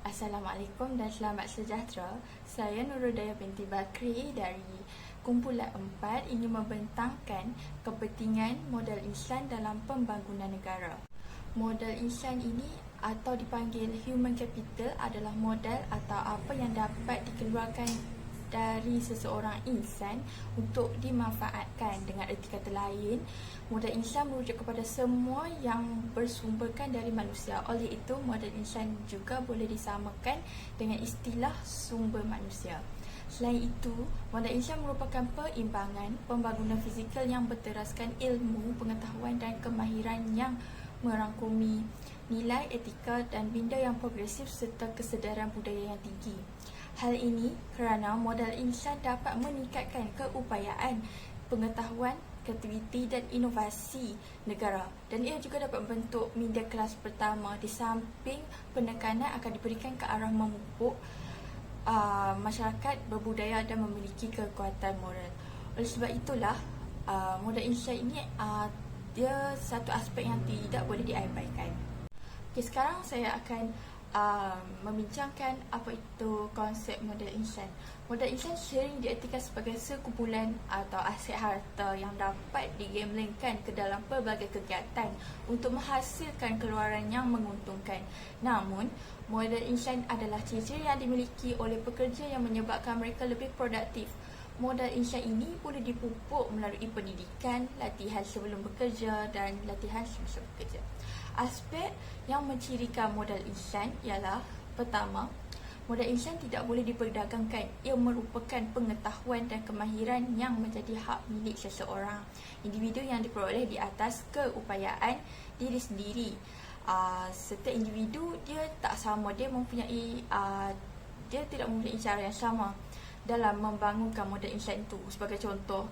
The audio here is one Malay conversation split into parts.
Assalamualaikum dan selamat sejahtera. Saya Nurul Daya binti Bakri dari Kumpulan 4 ingin membentangkan kepentingan modal insan dalam pembangunan negara. Modal insan ini atau dipanggil human capital adalah modal atau apa yang dapat dikeluarkan dari seseorang insan untuk dimanfaatkan. Dengan erti kata lain, modal insan merujuk kepada semua yang bersumberkan dari manusia. Oleh itu, modal insan juga boleh disamakan dengan istilah sumber manusia. Selain itu, modal insan merupakan perimbangan pembangunan fizikal yang berteraskan ilmu, pengetahuan dan kemahiran yang merangkumi nilai etika dan minda yang progresif serta kesedaran budaya yang tinggi. Hal ini kerana modal insan dapat meningkatkan keupayaan, pengetahuan, kreativiti dan inovasi negara, dan ia juga dapat membentuk minda kelas pertama di samping penekanan akan diberikan ke arah memupuk masyarakat berbudaya dan memiliki kekuatan moral. Oleh sebab itulah modal insan ini dia satu aspek yang tidak boleh diabaikan. Okay, sekarang saya akan membincangkan apa itu konsep modal insan. Modal insan sering diartikan sebagai sekumpulan atau aset harta yang dapat digamblingkan ke dalam pelbagai kegiatan untuk menghasilkan keluaran yang menguntungkan. Namun, modal insan adalah ciri-ciri yang dimiliki oleh pekerja yang menyebabkan mereka lebih produktif. Modal insan ini boleh dipupuk melalui pendidikan, latihan sebelum bekerja dan latihan semasa bekerja. Aspek yang mencirikan modal insan ialah: pertama, modal insan tidak boleh diperdagangkan. Ia merupakan pengetahuan dan kemahiran yang menjadi hak milik seseorang individu yang diperoleh di atas keupayaan diri sendiri. Setiap individu dia tak sama, dia tidak mempunyai cara yang sama dalam membangunkan modal insan itu. Sebagai contoh,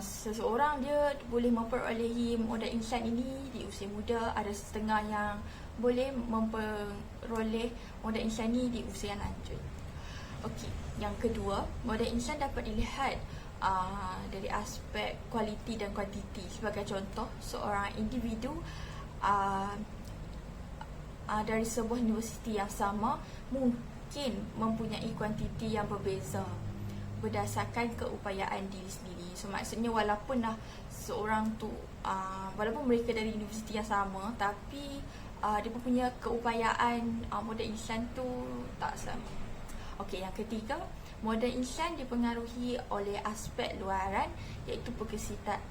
seseorang dia boleh memperolehi modal insan ini di usia muda, ada setengah yang boleh memperoleh modal insan ini di usia yang lanjut. Okey, yang kedua, modal insan dapat dilihat dari aspek kualiti dan kuantiti. Sebagai contoh, seorang individu dari sebuah universiti yang sama mungkin mempunyai kuantiti yang berbeza berdasarkan keupayaan diri sendiri. So maksudnya walaupun seorang tu walaupun mereka dari universiti yang sama, tapi dia punya keupayaan modal insan tu tak sama. Okey, yang ketiga, modal insan dipengaruhi oleh aspek luaran iaitu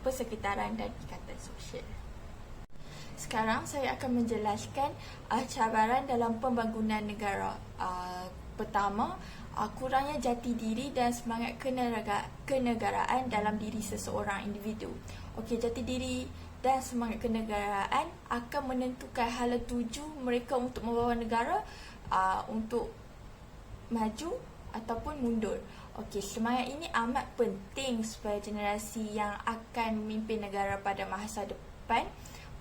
persekitaran dan ikatan sosial. Sekarang saya akan menjelaskan cabaran dalam pembangunan negara. Pertama, kurangnya jati diri dan semangat kenegaraan dalam diri seseorang individu. Okey, jati diri dan semangat kenegaraan akan menentukan hala tuju mereka untuk membawa negara untuk maju ataupun mundur. Okey, semangat ini amat penting supaya generasi yang akan memimpin negara pada masa depan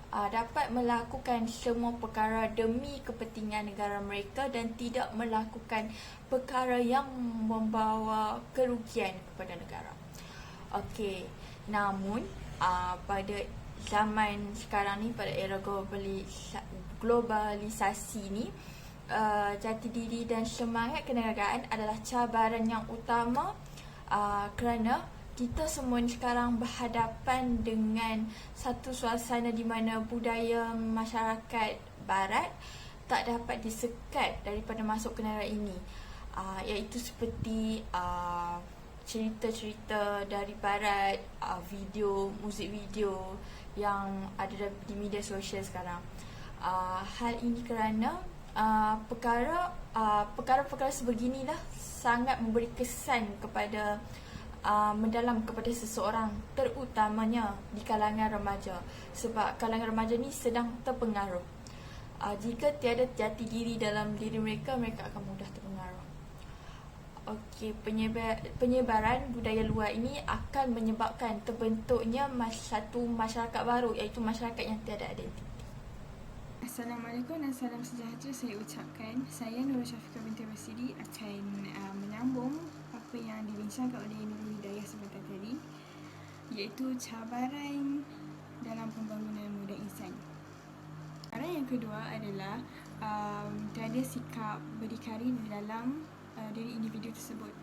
dapat melakukan semua perkara demi kepentingan negara mereka dan tidak melakukan perkara yang membawa kerugian kepada negara. Okey, namun pada zaman sekarang ni, pada era globalisasi ni, jati diri dan semangat kenegaraan adalah cabaran yang utama kerana kita semua ni sekarang berhadapan dengan satu suasana di mana budaya masyarakat barat tak dapat disekat daripada masuk ke negara ini, iaitu seperti cerita-cerita dari barat, muzik video yang ada di media sosial sekarang. Hal ini kerana perkara-perkara sebeginilah sangat memberi kesan kepada mendalam kepada seseorang, terutamanya di kalangan remaja, sebab kalangan remaja ni sedang terpengaruh. Jika tiada jati diri dalam diri mereka, mereka akan mudah terpengaruh. Okey, penyebaran budaya luar ini akan menyebabkan terbentuknya satu masyarakat baru, iaitu masyarakat yang tiada identiti. Assalamualaikum dan salam sejahtera saya ucapkan. Saya Nurul Syafiqah binti Rasidi akan menyambung apa yang dibincangkan oleh Nurul Hidayah sebentar tadi, iaitu cabaran dalam pembangunan modal insan. Cabaran yang kedua adalah tiada sikap berdikari di dalam diri individu tersebut.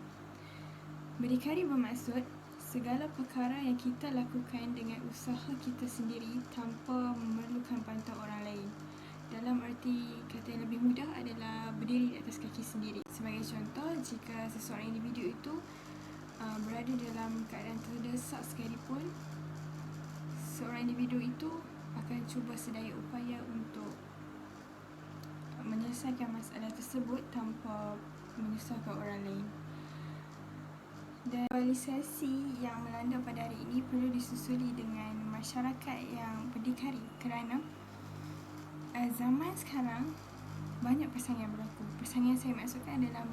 Berdikari bermaksud segala perkara yang kita lakukan dengan usaha kita sendiri tanpa memerlukan bantuan orang lain. Dalam arti kata yang lebih mudah adalah berdiri di atas kaki sendiri. Sebagai contoh, jika seseorang individu itu berada dalam keadaan terdesak sekalipun, seorang individu itu akan cuba sedaya upaya untuk menyelesaikan masalah tersebut tanpa menyusahkan orang lain. Dan globalisasi yang melanda pada hari ini perlu disusuli dengan masyarakat yang berdikari, kerana zaman sekarang banyak persaingan berlaku. Persaingan saya maksudkan adalah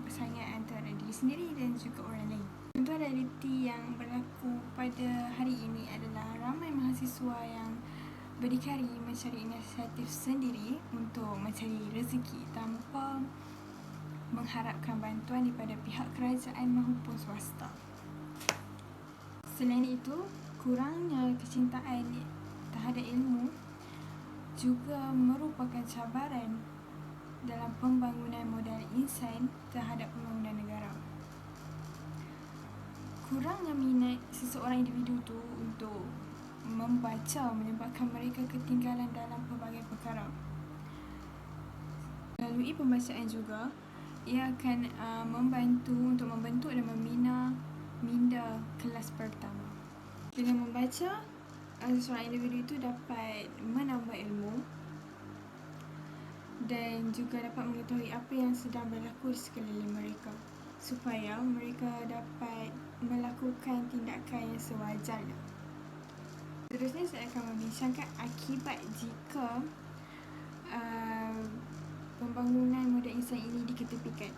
persaingan antara diri sendiri dan juga orang lain. Contoh realiti yang berlaku pada hari ini adalah ramai mahasiswa yang berdikari mencari inisiatif sendiri untuk mencari rezeki tanpa mengharapkan bantuan daripada pihak kerajaan maupun swasta. Selain itu, kurangnya kecintaan terhadap ilmu juga merupakan cabaran dalam pembangunan modal insan terhadap pembangunan negara. Kurangnya minat seseorang individu itu untuk membaca menyebabkan mereka ketinggalan dalam pelbagai perkara. Melalui pembacaan juga, ia akan membantu untuk membentuk dan membina minda kelas pertama. Dengan membaca, seseorang individu itu dapat menambah ilmu dan juga dapat mengetahui apa yang sedang berlaku di sekeliling mereka, supaya mereka dapat melakukan tindakan yang sewajarnya. Seterusnya saya akan membincangkan akibat jika pembangunan modal insan ini diketepikan.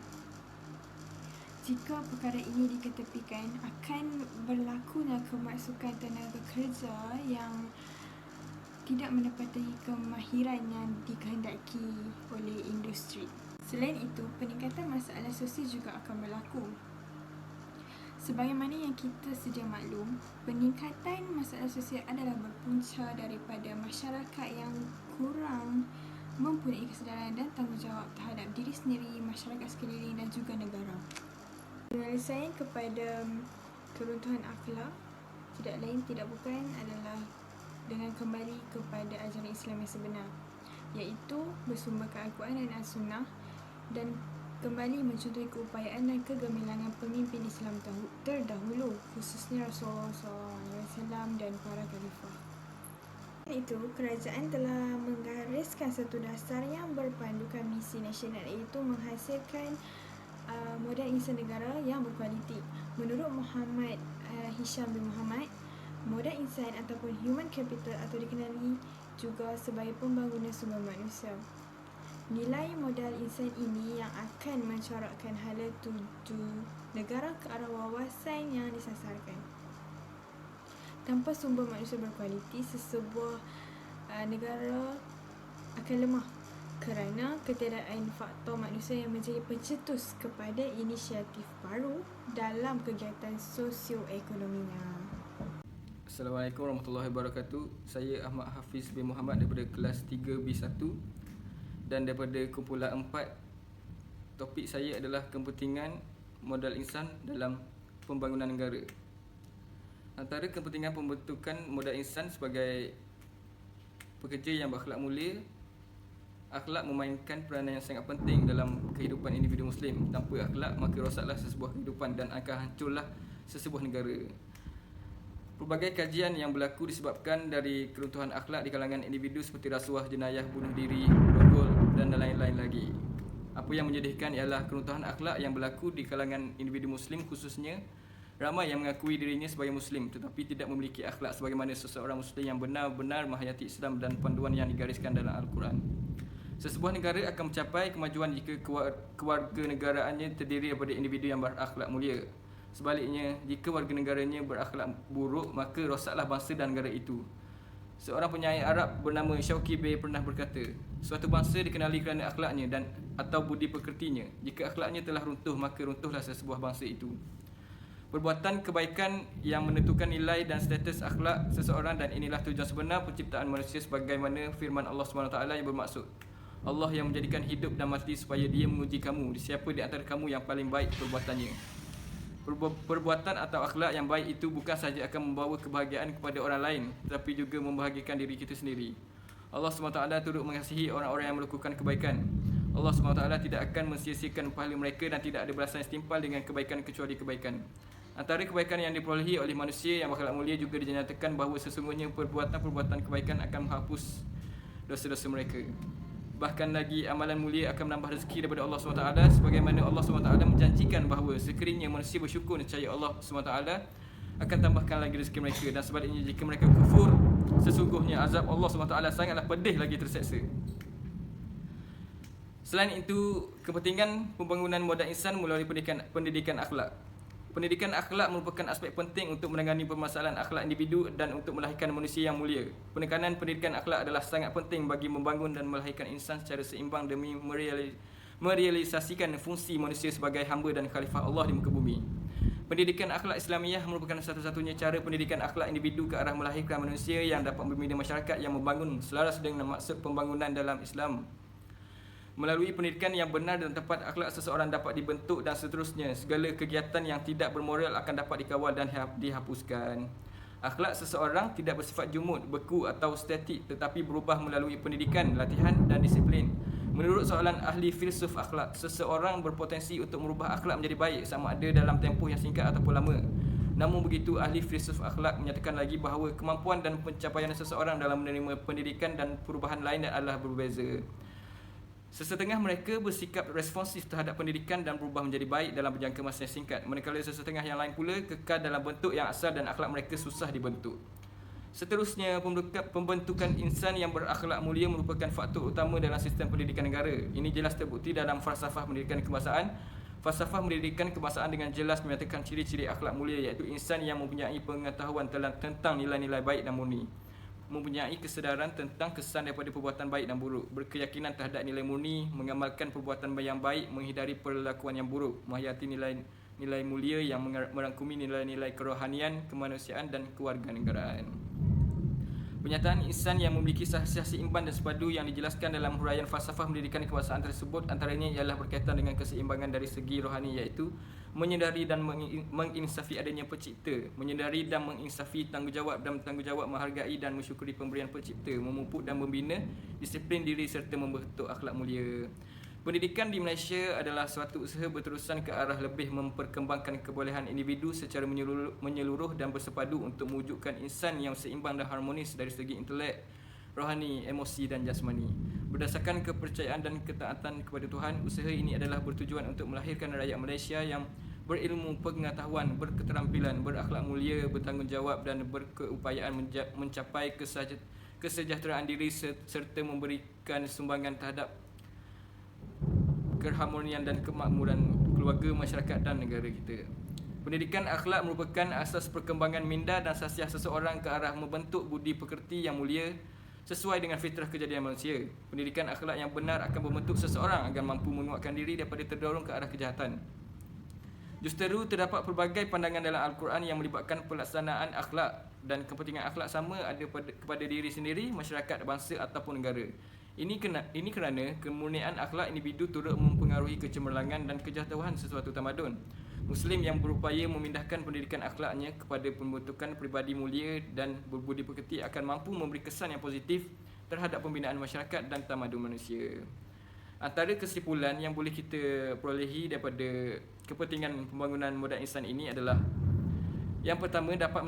Jika perkara ini diketepikan, akan berlakunya kemasukan tenaga kerja yang tidak mendapati kemahiran yang dikehendaki oleh industri. Selain itu, peningkatan masalah sosial juga akan berlaku. Sebagaimana yang kita sedia maklum, peningkatan masalah sosial adalah berpunca daripada masyarakat yang kurang mempunyai kesedaran dan tanggungjawab terhadap diri sendiri, masyarakat sekeliling dan juga negara. Penyelesaian kepada keruntuhan akhlak tidak lain tidak bukan adalah dengan kembali kepada ajaran Islam yang sebenar, iaitu bersumberkan Al-Quran dan As-Sunnah, dan kembali mencontohi keupayaan dan kegemilangan pemimpin Islam terdahulu, khususnya Rasulullah SAW dan para khalifah. Itu, kerajaan telah menggariskan satu dasar yang berpandukan misi nasional, iaitu menghasilkan modal insan negara yang berkualiti. Menurut Muhammad Hisham bin Muhammad, modal insan ataupun human capital atau dikenali juga sebagai pembangunan sumber manusia. Nilai modal insan ini yang akan mencorakkan hala tuju negara ke arah wawasan yang disasarkan. Tanpa sumber manusia berkualiti, sesebuah negara akan lemah kerana ketiadaan faktor manusia yang menjadi pencetus kepada inisiatif baru dalam kegiatan sosioekonominya. Assalamualaikum warahmatullahi wabarakatuh. Saya Ahmad Hafiz bin Muhammad daripada kelas 3B1 dan daripada kumpulan 4. Topik saya adalah kepentingan modal insan dalam pembangunan negara. Antara kepentingan pembentukan modal insan sebagai pekerja yang berakhlak mulia, akhlak memainkan peranan yang sangat penting dalam kehidupan individu Muslim. Tanpa akhlak, maka rosaklah sesebuah kehidupan dan akan hancurlah sesebuah negara. Pelbagai kajian yang berlaku disebabkan dari keruntuhan akhlak di kalangan individu seperti rasuah, jenayah, bunuh diri, rogol dan lain-lain lagi. Apa yang menyedihkan ialah keruntuhan akhlak yang berlaku di kalangan individu Muslim, khususnya ramai yang mengakui dirinya sebagai Muslim tetapi tidak memiliki akhlak sebagaimana seseorang Muslim yang benar-benar menghayati Islam dan panduan yang digariskan dalam Al-Quran. Sesebuah negara akan mencapai kemajuan jika kewarganegaraannya terdiri daripada individu yang berakhlak mulia. Sebaliknya, jika warga negaranya berakhlak buruk, maka rosaklah bangsa dan negara itu. Seorang penyair Arab bernama Shauki Bey pernah berkata, suatu bangsa dikenali kerana akhlaknya dan atau budi pekertinya. Jika akhlaknya telah runtuh, maka runtuhlah sesebuah bangsa itu. Perbuatan kebaikan yang menentukan nilai dan status akhlak seseorang, dan inilah tujuan sebenar penciptaan manusia sebagaimana firman Allah SWT yang bermaksud, Allah yang menjadikan hidup dan mati supaya Dia menguji kamu, siapa di antara kamu yang paling baik perbuatannya. Perbuatan atau akhlak yang baik itu bukan sahaja akan membawa kebahagiaan kepada orang lain, tetapi juga membahagiakan diri kita sendiri. Allah SWT turut mengasihi orang-orang yang melakukan kebaikan. Allah SWT tidak akan mensia-siakan pahala mereka dan tidak ada balasan yang setimpal dengan kebaikan kecuali kebaikan. Antara kebaikan yang diperolehi oleh manusia yang berakhlak mulia juga dinyatakan bahawa sesungguhnya perbuatan-perbuatan kebaikan akan menghapus dosa-dosa mereka. Bahkan lagi amalan mulia akan menambah rezeki daripada Allah SWT, sebagaimana Allah SWT menjanjikan bahawa sekiranya manusia bersyukur, nescaya Allah SWT akan tambahkan lagi rezeki mereka. Dan sebaliknya jika mereka kufur, sesungguhnya azab Allah SWT sangatlah pedih lagi terseksa. Selain itu, kepentingan pembangunan moden insan melalui pendidikan akhlak. Pendidikan akhlak merupakan aspek penting untuk menangani permasalahan akhlak individu dan untuk melahirkan manusia yang mulia. Penekanan pendidikan akhlak adalah sangat penting bagi membangun dan melahirkan insan secara seimbang demi merealisasikan fungsi manusia sebagai hamba dan khalifah Allah di muka bumi. Pendidikan akhlak Islamiah merupakan satu-satunya cara pendidikan akhlak individu ke arah melahirkan manusia yang dapat membina masyarakat yang membangun selaras dengan maksud pembangunan dalam Islam. Melalui pendidikan yang benar dan tepat, akhlak seseorang dapat dibentuk dan seterusnya. Segala kegiatan yang tidak bermoral akan dapat dikawal dan dihapuskan. Akhlak seseorang tidak bersifat jumud, beku atau statik, tetapi berubah melalui pendidikan, latihan dan disiplin. Menurut soalan ahli filsuf akhlak, seseorang berpotensi untuk merubah akhlak menjadi baik sama ada dalam tempoh yang singkat ataupun lama. Namun begitu, ahli filsuf akhlak menyatakan lagi bahawa kemampuan dan pencapaian seseorang dalam menerima pendidikan dan perubahan lain adalah berbeza. Sesetengah mereka bersikap responsif terhadap pendidikan dan berubah menjadi baik dalam berjangka masa yang singkat, manakala sesetengah yang lain pula kekal dalam bentuk yang asal dan akhlak mereka susah dibentuk. Seterusnya, pembentukan insan yang berakhlak mulia merupakan faktor utama dalam sistem pendidikan negara. Ini jelas terbukti dalam falsafah pendidikan kebangsaan. Falsafah pendidikan kebangsaan dengan jelas menyatakan ciri-ciri akhlak mulia, iaitu insan yang mempunyai pengetahuan tentang nilai-nilai baik dan murni, mempunyai kesedaran tentang kesan daripada perbuatan baik dan buruk, berkeyakinan terhadap nilai murni, mengamalkan perbuatan yang baik, menghindari perlakuan yang buruk, menghayati nilai mulia yang merangkumi nilai-nilai kerohanian, kemanusiaan dan kewarganegaraan. Penyataan insan yang memiliki khasiat seimbang dan sepadu yang dijelaskan dalam huraian falsafah pendidikan kebangsaan tersebut antaranya ialah berkaitan dengan keseimbangan dari segi rohani, iaitu menyedari dan menginsafi adanya pencipta, menyedari dan menginsafi tanggungjawab menghargai dan mensyukuri pemberian pencipta, memupuk dan membina disiplin diri serta membentuk akhlak mulia. Pendidikan di Malaysia adalah suatu usaha berterusan ke arah lebih memperkembangkan kebolehan individu secara menyeluruh dan bersepadu untuk mewujudkan insan yang seimbang dan harmonis dari segi intelek, rohani, emosi dan jasmani. Berdasarkan kepercayaan dan ketaatan kepada Tuhan, usaha ini adalah bertujuan untuk melahirkan rakyat Malaysia yang berilmu, pengetahuan, berketerampilan, berakhlak mulia, bertanggungjawab dan berkeupayaan mencapai kesejahteraan diri serta memberikan sumbangan terhadap keharmonian dan kemakmuran keluarga, masyarakat dan negara kita. Pendidikan akhlak merupakan asas perkembangan minda dan khasiat seseorang ke arah membentuk budi pekerti yang mulia sesuai dengan fitrah kejadian manusia. Pendidikan akhlak yang benar akan membentuk seseorang agar mampu menguatkan diri daripada terdorong ke arah kejahatan. Justeru terdapat pelbagai pandangan dalam Al-Quran yang melibatkan pelaksanaan akhlak dan kepentingan akhlak sama ada kepada diri sendiri, masyarakat, bangsa ataupun negara. Ini kerana kemurnian akhlak individu turut mempengaruhi kecemerlangan dan kejatuhan sesuatu tamadun. Muslim yang berupaya memindahkan pendidikan akhlaknya kepada pembentukan pribadi mulia dan berbudi pekerti akan mampu memberi kesan yang positif terhadap pembinaan masyarakat dan tamadun manusia. Antara kesimpulan yang boleh kita perolehi daripada kepentingan pembangunan moden insan ini adalah: yang pertama, dapat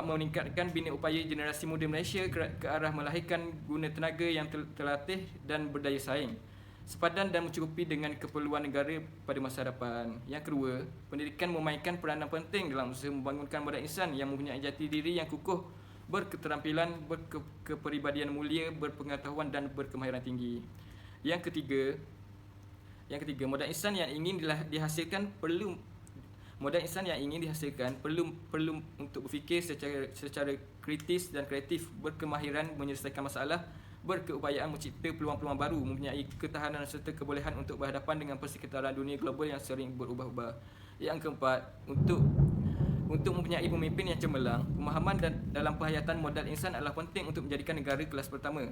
meningkatkan bina upaya generasi muda Malaysia ke arah melahirkan guna tenaga yang terlatih dan berdaya saing, sepadan dan mencukupi dengan keperluan negara pada masa depan. Yang kedua, pendidikan memainkan peranan penting dalam usaha membangunkan moden insan yang mempunyai jati diri yang kukuh, berketerampilan, berkepribadian mulia, berpengetahuan dan berkemahiran tinggi. Yang ketiga, moden insan yang ingin dihasilkan perlu untuk berfikir secara kritis dan kreatif, berkemahiran menyelesaikan masalah, berkeupayaan mencipta peluang-peluang baru, mempunyai ketahanan serta kebolehan untuk berhadapan dengan persekitaran dunia global yang sering berubah-ubah. Yang keempat, untuk mempunyai pemimpin yang cemerlang, pemahaman dalam penghayatan modal insan adalah penting untuk menjadikan negara kelas pertama.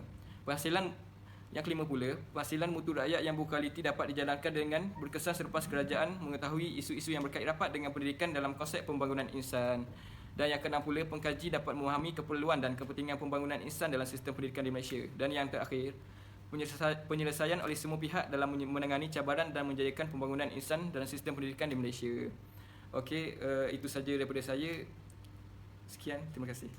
Yang kelima pula, penghasilan mutu rakyat yang berkualiti dapat dijalankan dengan berkesan selepas kerajaan mengetahui isu-isu yang berkait rapat dengan pendidikan dalam konsep pembangunan insan. Dan yang keenam pula, pengkaji dapat memahami keperluan dan kepentingan pembangunan insan dalam sistem pendidikan di Malaysia. Dan yang terakhir, penyelesaian oleh semua pihak dalam menangani cabaran dan menjayakan pembangunan insan dalam sistem pendidikan di Malaysia. Okey, itu saja daripada saya. Sekian, terima kasih.